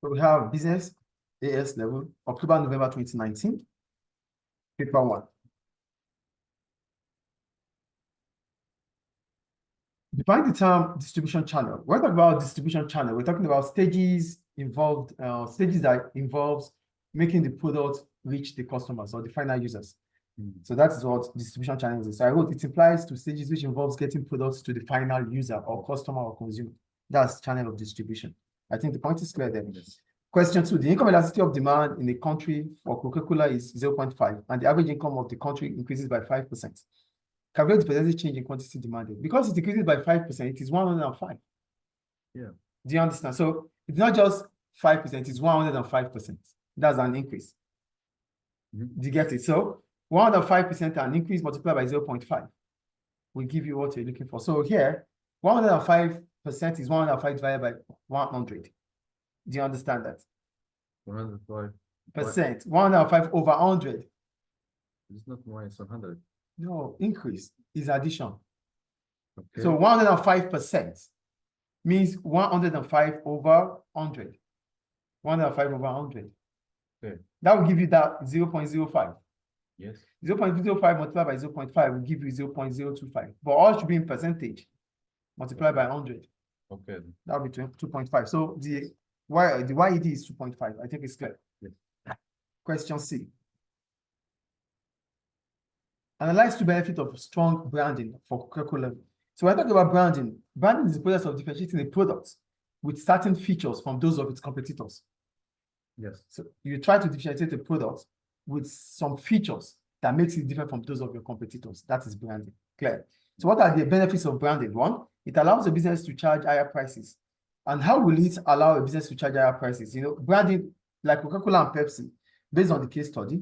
So we have business AS level, October, November 2019, paper 1. Define the term distribution channel. When we talk about distribution channel, we're talking about stages involved, stages that involves making the product reach the customers or the final users. So that is what distribution channels is. So I wrote it implies to stages which involves getting products to the final user or customer or consumer. That's channel of distribution. I think the point is clear there. Yes. Question 2, the income elasticity of demand in a country for Coca-Cola is 0.5 and the average income of the country increases by 5%. Calculate the percentage change in quantity demanded. Because it increases by 5%, it is 105. Yeah. Do you understand? So it's not just 5%, it's 105%. That's an increase. Do you get it? So 105% an increase multiplied by 0.5 will give you what you're looking for. So here, 105% is 105 divided by 100. Do you understand that? 105%. 105 over 100. It's not minus 100. No, increase is addition. Okay. So 105% means 105 over 100. 105 over 100. Okay. That will give you that 0.05. Yes. 0.05 multiplied by 0.5 will give you 0.025. But all should be in percentage multiplied by 100. Okay. That will be 2.5. So the YED is 2.5. I think it's clear. Yes. Question C. Analyze the benefit of strong branding for Coca-Cola. So when I talk about branding, branding is the process of differentiating a product with certain features from those of its competitors. Yes. So you try to differentiate a product with some features that makes it different from those of your competitors. That is branding. Clear. So what are the benefits of branding? One, it allows a business to charge higher prices. And how will it allow a business to charge higher prices? You know, branding, like Coca-Cola and Pepsi, based on the case study,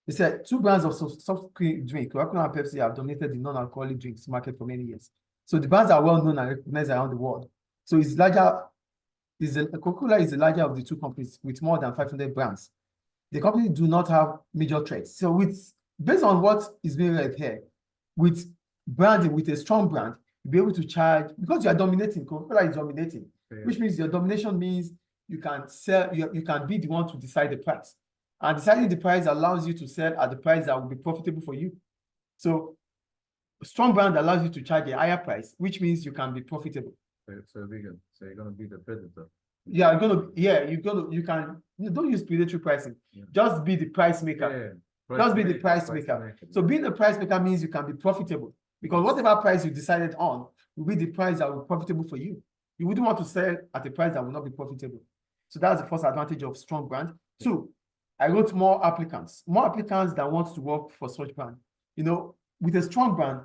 they said 2 brands of soft drink, Coca-Cola and Pepsi, have dominated the non-alcoholic drinks market for many years. So the brands are well known and recognized around the world. So it's larger. Coca-Cola is the larger of the 2 companies with more than 500 brands. The company do not have major threats. So based on what is being read here, with branding, with a strong brand, you'll be able to charge, because you are dominating, Coca-Cola is dominating, which means your domination means you can sell, you can be the one to decide the price. And deciding the price allows you to sell at the price that will be profitable for you. So a strong brand allows you to charge a higher price, which means you can be profitable. So you're gonna be the predator. Yeah, you can don't use predatory pricing. Yeah. Just be the price maker. Yeah. Just be the price maker. So being a price maker means you can be profitable, because whatever price you decided on will be the price that will be profitable for you. You wouldn't want to sell at a price that will not be profitable. So that's the first advantage of strong brand. 2, I wrote more applicants that want to work for such brand. You know, with a strong brand,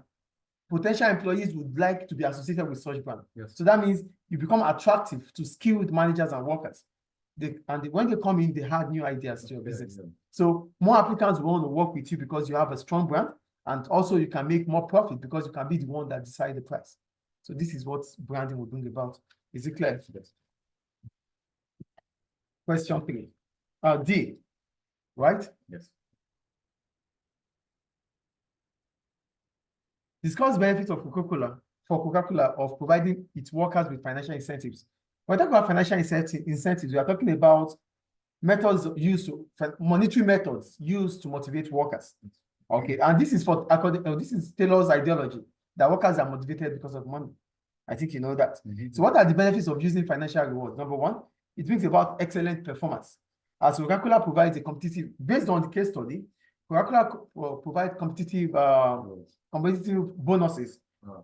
potential employees would like to be associated with such brand. Yes. So that means you become attractive to skilled managers and workers. When they come in, they have new ideas to your business. Yeah. So more applicants want to work with you because you have a strong brand, and also you can make more profit because you can be the one that decides the price. So this is what branding will bring about. Is it clear? Yes. Question 3. D. Right? Yes. Discuss benefits of Coca-Cola of providing its workers with financial incentives. When we talk about financial incentives, we are talking about methods used to monetary methods used to motivate workers. Okay, and this is this is Taylor's ideology that workers are motivated because of money. I think you know that. So what are the benefits of using financial rewards? Number 1, it brings about excellent performance. As Coca-Cola provides a competitive, based on the case study, Coca-Cola provides competitive bonuses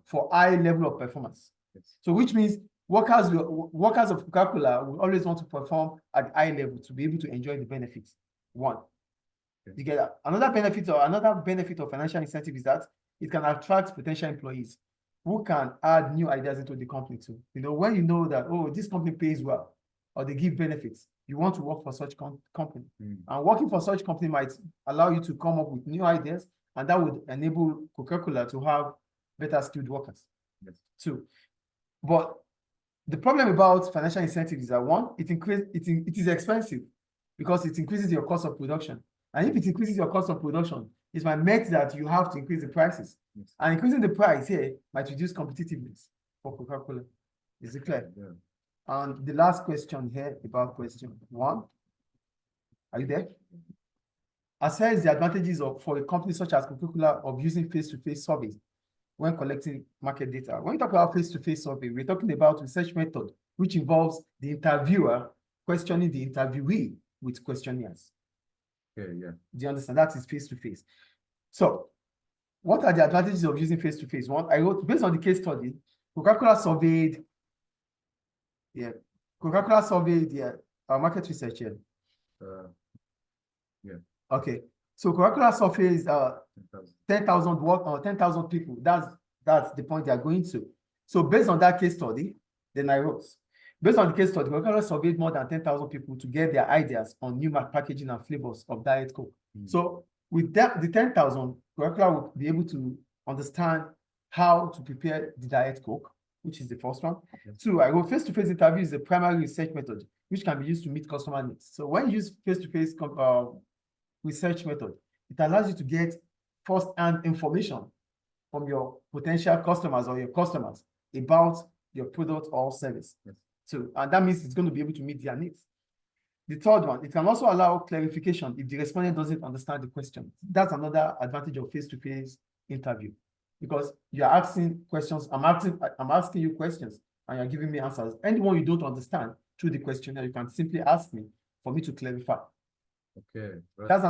for high level of performance. Yes. So which means workers of Coca-Cola will always want to perform at high level to be able to enjoy the benefits. 1. Okay. You get that? Another benefit of financial incentive is that it can attract potential employees who can add new ideas into the company too. You know, when you know that, oh, this company pays well or they give benefits, you want to work for such company. And working for such company might allow you to come up with new ideas, and that would enable Coca-Cola to have better skilled workers. Yes. 2. But the problem about financial incentives is that 1, it is expensive because it increases your cost of production. And if it increases your cost of production, it might make that you have to increase the prices. Yes. And increasing the price here might reduce competitiveness for Coca-Cola. Is it clear? Yeah. And the last question here about question 1. Are you there? Assess the advantages for a company such as Coca-Cola of using face-to-face surveys when collecting market data. When we talk about face-to-face survey, we're talking about research method, which involves the interviewer questioning the interviewee with questionnaires. Okay, yeah. Do you understand? That is face-to-face. So, what are the advantages of using face-to-face? One, I wrote, based on the case study, Coca-Cola surveyed our market research here. Yeah. Okay. So Coca-Cola surveys 10,000. 10,000 people. That's the point they are going to. So based on that case study, then I wrote, based on the case study, Coca-Cola surveyed more than 10,000 people to get their ideas on new packaging and flavors of Diet Coke. So with that, the 10,000, Coca-Cola will be able to understand how to prepare the Diet Coke, which is the first one. Yes. 2, I wrote face-to-face interview is a primary research method, which can be used to meet customer needs. So when you use face-to-face research method, it allows you to get first-hand information from your potential customers or your customers about your product or service. Yes. So, and that means it's going to be able to meet their needs. The third one, it can also allow clarification if the respondent doesn't understand the question. That's another advantage of face-to-face interview, because you're asking questions. I'm asking you questions and you're giving me answers. Anyone you don't understand through the questionnaire, you can simply ask me for me to clarify. Okay. Right. That's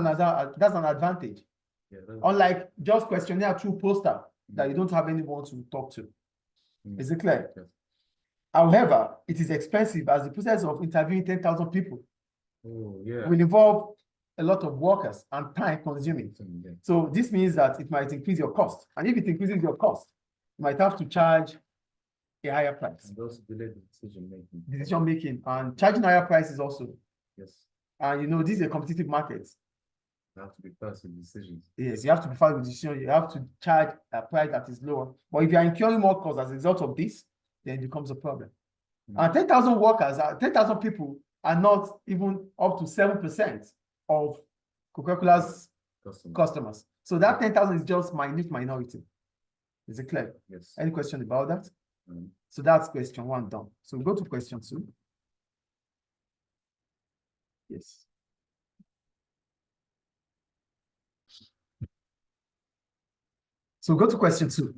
an advantage. Yeah, Unlike just questionnaire through poster that you don't have anyone to talk to. Is it clear? Yes. However, it is expensive as the process of interviewing 10,000 people will involve a lot of workers and time consuming. Yeah. So this means that it might increase your cost. And if it increases your cost, you might have to charge a higher price. And also delay the decision making. And charging higher prices also. Yes. And you know, this is a competitive market. You have to be fast with decisions. Yes, you have to be fast with decisions. You have to charge a price that is lower. But if you are incurring more costs as a result of this, then it becomes a problem. And 10,000 workers, 10,000 people are not even up to 7% of Coca-Cola's customers. So that 10,000 is just minority. Is it clear? Yes. Any question about that? So that's question 1 done. So we go to question 2. Yes. So go to question 2.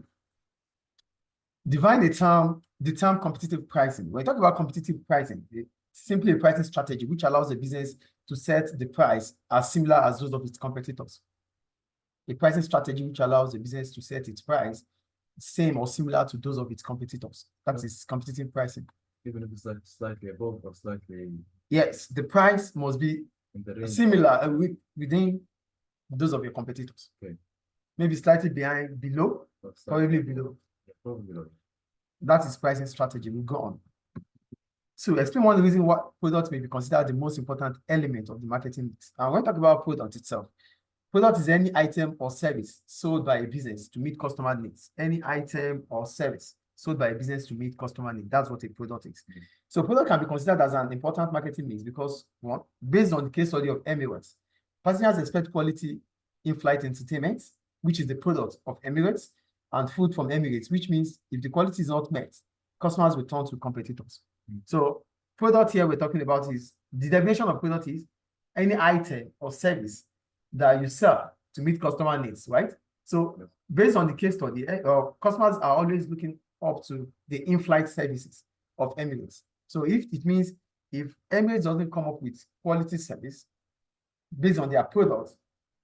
Define the term competitive pricing. When we talk about competitive pricing, it's simply a pricing strategy which allows a business to set the price as similar as those of its competitors. A pricing strategy which allows a business to set its price same or similar to those of its competitors. That is competitive pricing. Even if it's like slightly above or slightly. Yes, the price must be similar within those of your competitors. Okay. Maybe slightly below, probably below. Yeah, probably below. That is pricing strategy. We'll go on. So explain one reason why product may be considered the most important element of the marketing mix. And when we talk about product itself, product is any item or service sold by a business to meet customer needs. Any item or service sold by a business to meet customer needs. That's what a product is. So product can be considered as an important marketing mix because, one, based on the case study of Emirates, passengers expect quality in-flight entertainment, which is the product of Emirates, and food from Emirates, which means if the quality is not met, customers will turn to competitors. So product here we're talking about is, the definition of product is any item or service that you sell to meet customer needs, right? So based on the case study, customers are always looking up to the in-flight services of Emirates. So if Emirates doesn't come up with quality service based on their product,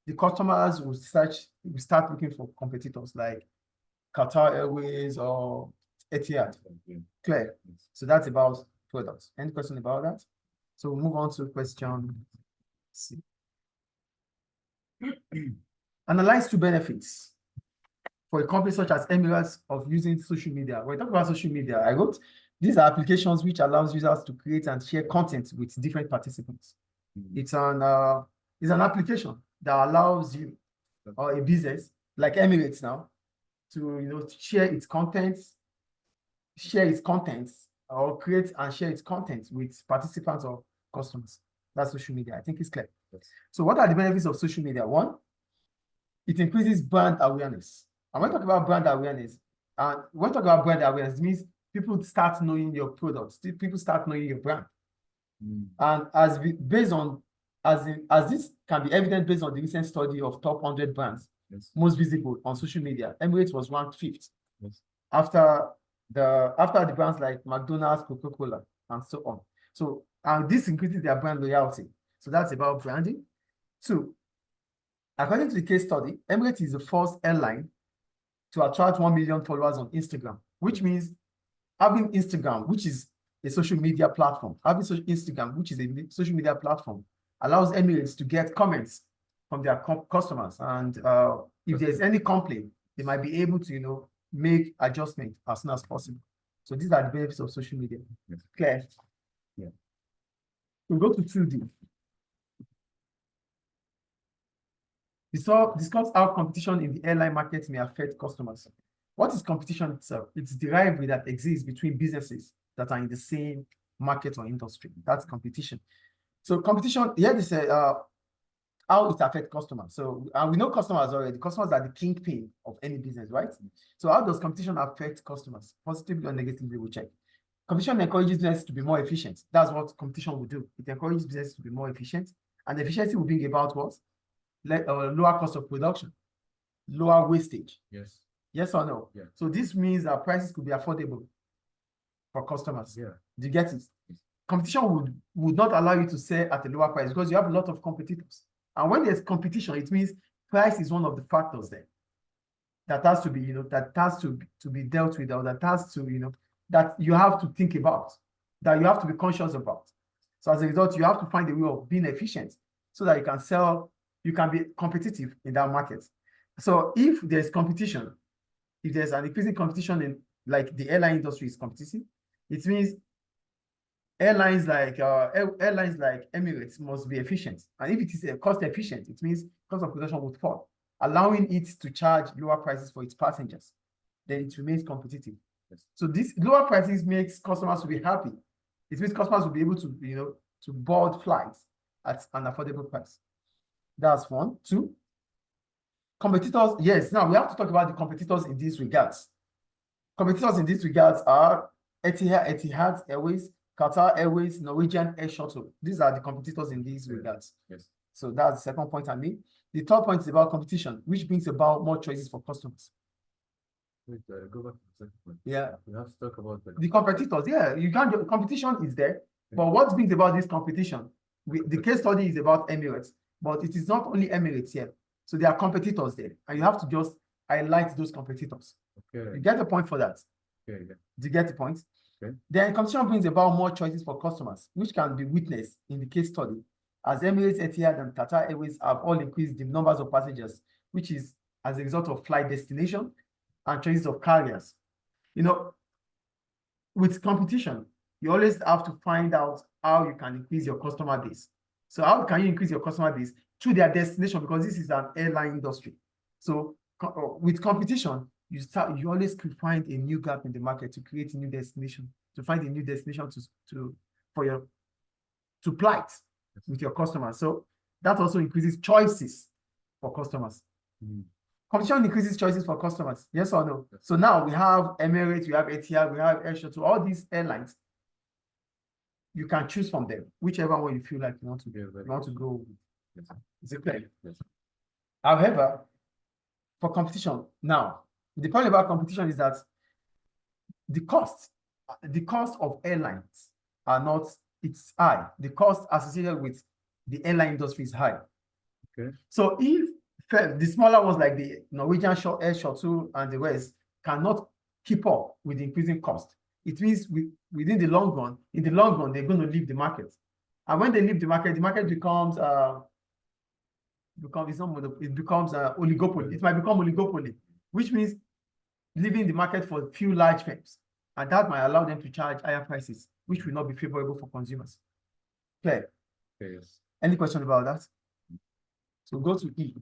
the customers will start looking for competitors like Qatar Airways or Etihad. Clear? So that's about products. Any question about that? So we'll move on to question C. Analyze 2 benefits for a company such as Emirates of using social media. When we talk about social media, I wrote, these are applications which allows users to create and share content with different participants. It's an application that allows you or a business like Emirates now to share its contents, or create and share its content with participants or customers. That's social media. I think it's clear. Yes. So what are the benefits of social media? 1, it increases brand awareness. And when we talk about brand awareness, it means people start knowing your products, people start knowing your brand. Mm. And as this can be evident based on the recent study of top 100 brands Yes. most visible on social media, Emirates was ranked 5th Yes. after the brands like McDonald's, Coca-Cola, and so on. So, and this increases their brand loyalty. So that's about branding. 2, according to the case study, Emirates is the first airline to attract 1 million followers on Instagram, which means having Instagram, which is a social media platform, Instagram, which is a social media platform, allows Emirates to get comments from their customers. And if there's any complaint, they might be able to, make adjustment as soon as possible. So these are the benefits of social media. Yes. Clear? Yeah. We'll go to 2D. Discuss how competition in the airline market may affect customers. What is competition itself? It's the rivalry that exists between businesses that are in the same market or industry. That's competition. So competition, here they say how it affects customers. So we know customers already. Customers are the kingpin of any business, right? So how does competition affect customers? Positively or negatively, we'll check. Competition encourages business to be more efficient. That's what competition will do. It encourages business to be more efficient. And efficiency will bring about what? Lower cost of production, lower wastage. Yes. Yes or no? Yeah. So this means that prices could be affordable for customers. Yeah. Do you get it? Competition would not allow you to sell at a lower price because you have a lot of competitors. And when there's competition, it means price is one of the factors there that has to be, that has to be dealt with, or that has to, that you have to think about, that you have to be conscious about. So as a result, you have to find a way of being efficient so that you can sell, you can be competitive in that market. So if there's competition, if there's an increasing competition in, like, the airline industry is competitive, it means airlines like Emirates must be efficient. And if it is cost efficient, it means cost of production would fall, allowing it to charge lower prices for its passengers. Then it remains competitive. Yes. So this lower prices makes customers to be happy. It means customers will be able to, to board flights at an affordable price. That's 1. 2, competitors. Yes, now we have to talk about the competitors in these regards. Competitors in these regards are Etihad Airways, Qatar Airways, Norwegian Air Shuttle. These are the competitors in these regards. Yes. So that's the second point I made. The third point is about competition, which brings about more choices for customers. Wait, go back to the second point. Yeah. We have to talk about The competitors. Yeah, you can't. Competition is there, but what brings about this competition? The case study is about Emirates, but it is not only Emirates here. So there are competitors there, and you have to just highlight those competitors. Okay. You get the point for that? Okay. Yeah. Do you get the point? Okay. Then competition brings about more choices for customers, which can be witnessed in the case study, as Emirates, Etihad, and Qatar Airways have all increased the numbers of passengers, which is as a result of flight destination and choices of carriers. With competition, you always have to find out how you can increase your customer base. So how can you increase your customer base? Through their destination, because this is an airline industry. So with competition, you always could find a new gap in the market to create a new destination, to find a new destination to plight with your customers. So that also increases choices for customers. Mm. Competition increases choices for customers. Yes or no? Yes. So now we have Emirates, we have Etihad, we have Air Shuttle, all these airlines. You can choose from them, whichever one you feel like you want to go with. Yes. Is it clear? Yes. However, for competition, now, the point about competition is that the cost of airlines it's high. The cost associated with the airline industry is high. Okay. So if the smaller ones like the Norwegian Air Shuttle and the rest cannot keep up with the increasing cost, it means in the long run, they're going to leave the market. And when they leave the market becomes oligopoly. It might become oligopoly, which means leaving the market for a few large firms. And that might allow them to charge higher prices, which will not be favorable for consumers. Clear? Okay. Yes. Any question about that? So go to E.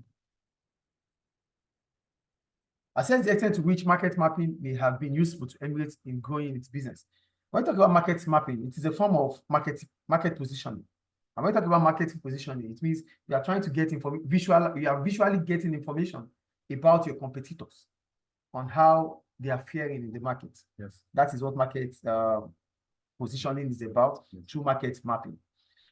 Assess the extent to which market mapping may have been useful to Emirates in growing its business. When we talk about market mapping, it is a form of market positioning. And when we talk about market positioning, it means you are trying to get you are visually getting information about your competitors on how they are faring in the market. Yes. That is what market positioning is about Yes. through market mapping.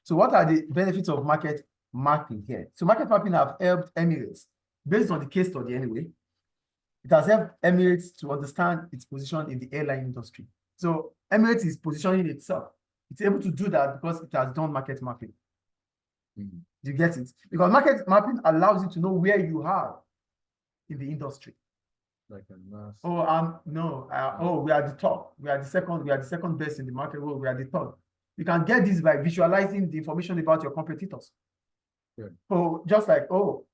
So what are the benefits of market mapping here? So market mapping have helped Emirates, based on the case study anyway, it has helped Emirates to understand its position in the airline industry. So Emirates is positioning itself. It's able to do that because it has done market mapping. Mhm. Do you get it? Because market mapping allows you to know where you are in the industry. Like a mass. Oh, no. Oh, we are the top. We are the second. We are the second best in the market. Oh, we are the third. You can get this by visualizing the information about your competitors. Good. Oh, just like, oh,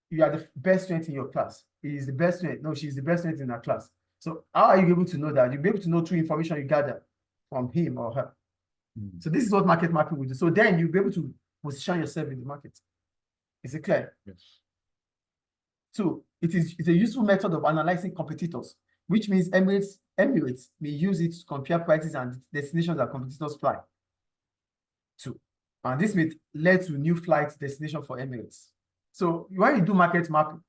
you are the best student in your class. He is the best student. No, she's the best student in her class. So how are you able to know that? You'll be able to know through information you gather from him or her. Mhm. So this is what market mapping will do. So then you'll be able to position yourself in the market. Is it clear? Yes. Two, it's a useful method of analyzing competitors, which means Emirates may use it to compare prices and destinations that competitors fly to. And this may lead to new flight destination for Emirates. So when you do market mapping,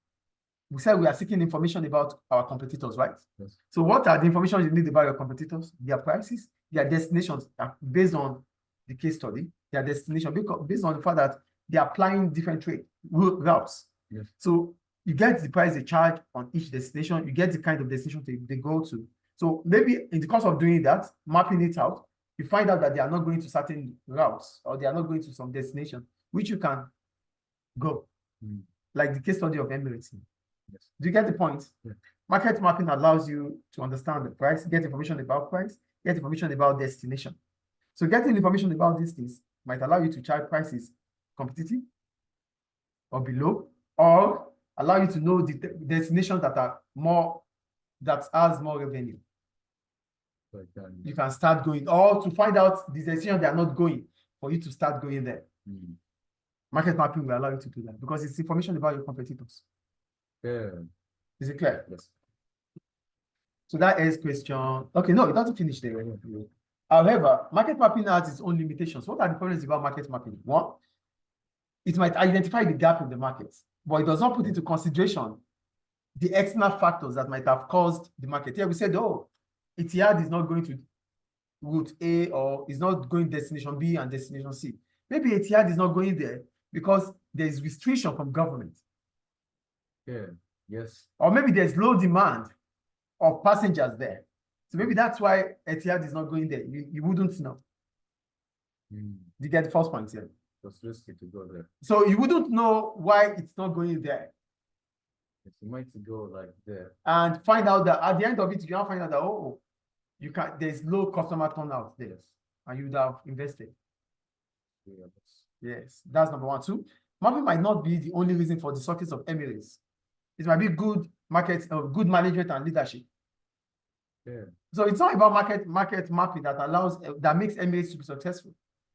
we said we are seeking information about our competitors, right? Yes. So what are the information you need about your competitors? Their prices, their destinations, based on the case study, their destination, based on the fact that they are applying different trade routes. Yes. So you get the price they charge on each destination, you get the kind of destination they go to. So maybe in the course of doing that, mapping it out, you find out that they are not going to certain routes or they are not going to some destination, which you can go, like the case study of Emirates. Yes. Do you get the point? Yeah. Market mapping allows you to understand the price, get information about price, get information about destination. So getting information about these things might allow you to charge prices competitive or below, or allow you to know the destinations that has more revenue. You can start going, or to find out the destination they are not going, for you to start going there. Market mapping will allow you to do that because it's information about your competitors. Yeah. Is it clear? Yes. So that is question. Okay, no, it doesn't finish there. However, market mapping has its own limitations. What are the problems about market mapping? One, it might identify the gap in the market, but it does not put into consideration the external factors that might have caused the market. Here we said, oh, Etihad is not going to route A or is not going destination B and destination C. Maybe Etihad is not going there because there is restriction from government. Yeah. Yes. Or maybe there's low demand of passengers there. So maybe that's why Etihad is not going there. You wouldn't know. You get the first point here. It's risky to go there. So you wouldn't know why it's not going there. Yes, you might go like there. And find out that at the end of it, you can find out that, oh, there's low customer turnout there. And you would have invested. Yes. Yes, that's number one. Two, mapping might not be the only reason for the success of Emirates. It might be good good management and leadership. Yeah. So it's not about market mapping that makes Emirates to be successful.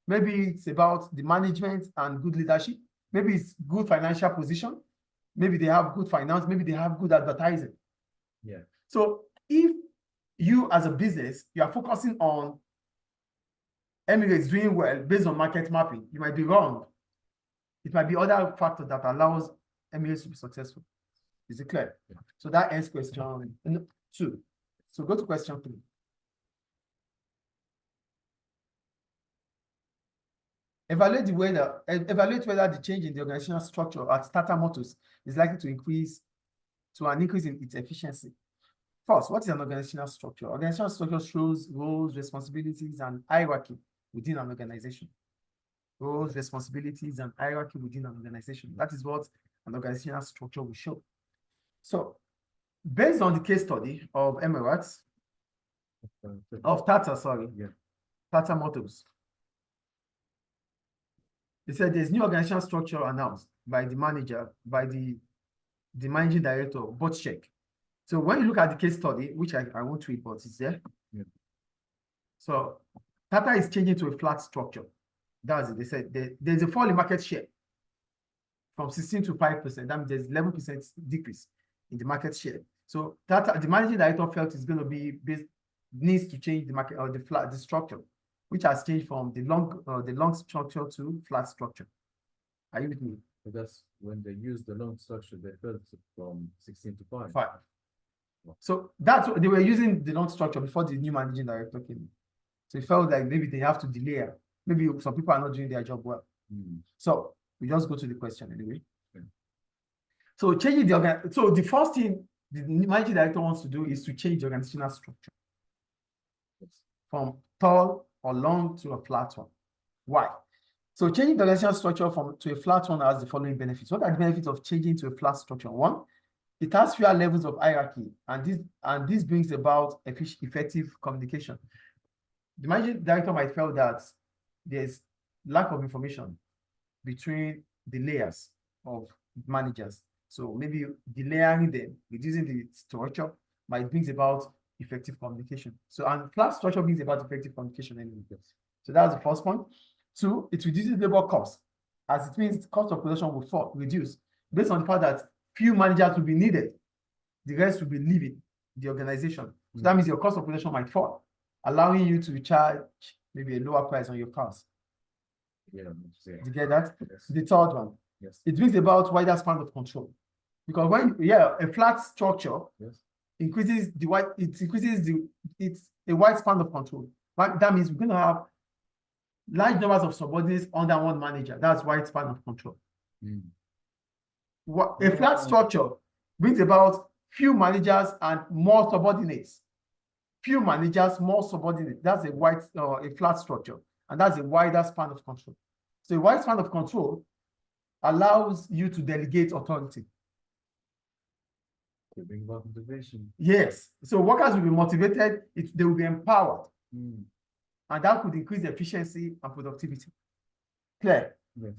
Maybe it's about the management and good leadership. Maybe it's good financial position. Maybe they have good finance. Maybe they have good advertising. Yeah. So if you as a business, you are focusing on Emirates doing well based on market mapping, you might be wrong. It might be other factors that allows Emirates to be successful. Is it clear? Yeah. So that ends question 2. So go to question 3. Evaluate whether the change in the organizational structure at Tata Motors is likely to an increase in its efficiency. First, what is an organizational structure? Organizational structure shows roles, responsibilities, and hierarchy within an organization. Roles, responsibilities, and hierarchy within an organization. That is what an organizational structure will show. So, based on the case study of Emirates, of Tata, sorry, Yeah. Tata Motors, they said there's new organizational structure announced by the manager, by the managing director, Botchek. So when you look at the case study, which I won't read, but it's there. Yeah. So Tata is changing to a flat structure. That's it. They said there's a fall in market share from 16 to 5%. That means there's 11% decrease in the market share. So Tata, the managing director felt it's going to be needs to change the market or the structure, which has changed from the long structure to flat structure. Are you with me? But that's when they use the long structure, they felt from 16 to 5. 5. So that's what they were using the long structure before the new managing director came in. So it felt like maybe they have to delay. Maybe some people are not doing their job well. So we just go to the question anyway. So changing so the first thing the managing director wants to do is to change the organizational structure from tall or long to a flat one. Why? So changing the organizational structure to a flat one has the following benefits. What are the benefits of changing to a flat structure? One, it has fewer levels of hierarchy, and this brings about effective communication. The managing director might feel that there's lack of information between the layers of managers. So maybe delayering them, reducing the structure might brings about effective communication. So, and flat structure brings about effective communication anyway. So that's the first point. Two, it reduces labor costs, as it means cost of production will reduce based on the fact that few managers will be needed. The rest will be leaving the organization. So that means your cost of production might fall, allowing you to charge maybe a lower price on your cars. Yeah. You get that? Yes. The third one, Yes. it brings about wider span of control. Because when a flat structure increases it's a wide span of control. But that means we're going to have large numbers of subordinates under one manager. That's wide span of control. A flat structure brings about few managers and more subordinates. Few managers, more subordinates. That's a flat structure, and that's a wider span of control. So a wide span of control allows you to delegate authority. To bring about motivation. Yes. So workers will be motivated, they will be empowered. And that could increase efficiency and productivity. Clear? Yes.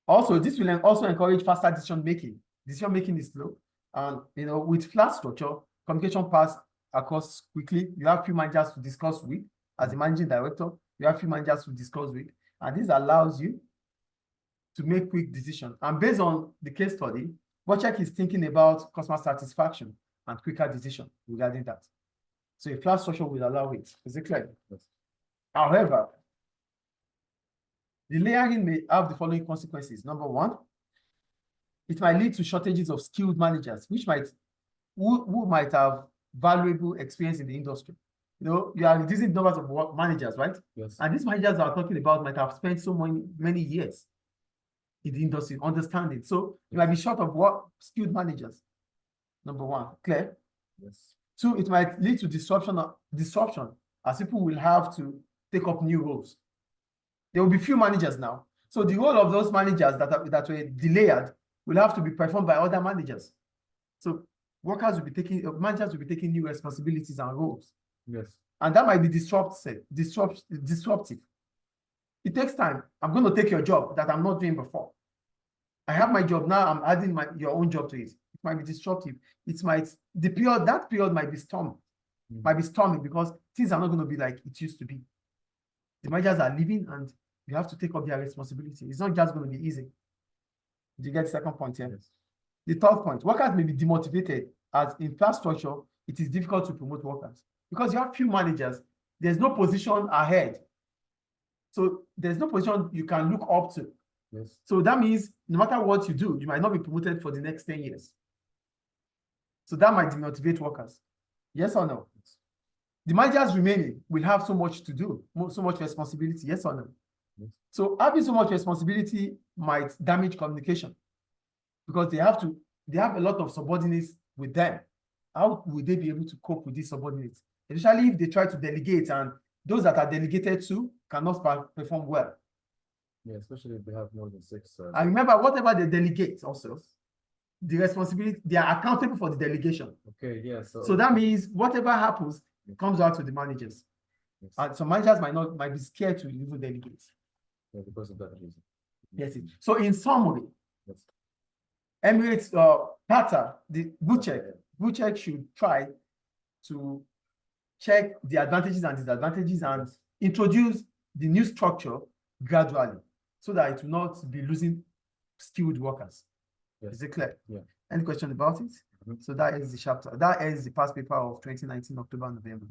Also, this will also encourage faster decision making. Decision making is slow. And with flat structure, communication pass across quickly. You have few managers to discuss with. As a managing director, you have few managers to discuss with. And this allows you to make quick decisions. And based on the case study, Bochek is thinking about customer satisfaction and quicker decision regarding that. So a flat structure will allow it. Is it clear? Yes. However, the layering may have the following consequences. Number one, it might lead to shortages of skilled managers, who might have valuable experience in the industry. You are reducing numbers of managers, right? Yes. And these managers are talking about might have spent so many years in the industry, understanding. So you might be short of skilled managers. Number one, clear? Yes. Two, it might lead to disruption, as people will have to take up new roles. There will be few managers now. So the role of those managers that were delayed will have to be performed by other managers. So managers will be taking new responsibilities and roles. Yes. And that might be disruptive. It takes time. I'm going to take your job that I'm not doing before. I have my job now. I'm adding your own job to it. It might be disruptive. That period might be stormy. Might be stormy because things are not going to be like it used to be. The managers are leaving and you have to take up their responsibility. It's not just going to be easy. Do you get the second point here? Yes. The third point, workers may be demotivated, as in flat structure, it is difficult to promote workers because you have few managers. There's no position ahead. So there's no position you can look up to. Yes. So that means no matter what you do, you might not be promoted for the next 10 years. So that might demotivate workers. Yes or no? Yes. The managers remaining will have so much to do, so much responsibility. Yes or no? Yes. So having so much responsibility might damage communication because they have a lot of subordinates with them. How will they be able to cope with these subordinates? Especially if they try to delegate and those that are delegated to cannot perform well. Yeah, especially if they have more than 6. And remember, whatever they delegate also, the responsibility, they are accountable for the delegation. Okay, yeah. So that means whatever happens comes out to the managers. Yes. And some managers might be scared to even delegate. Yeah, because of that reason. Yes. So in summary, Yes. Emirates Qatar, the Bochek should try to check the advantages and disadvantages and introduce the new structure gradually so that it will not be losing skilled workers. Yes. Is it clear? Yeah. Any question about it? So that ends the chapter. That ends the past paper of 2019, October, November.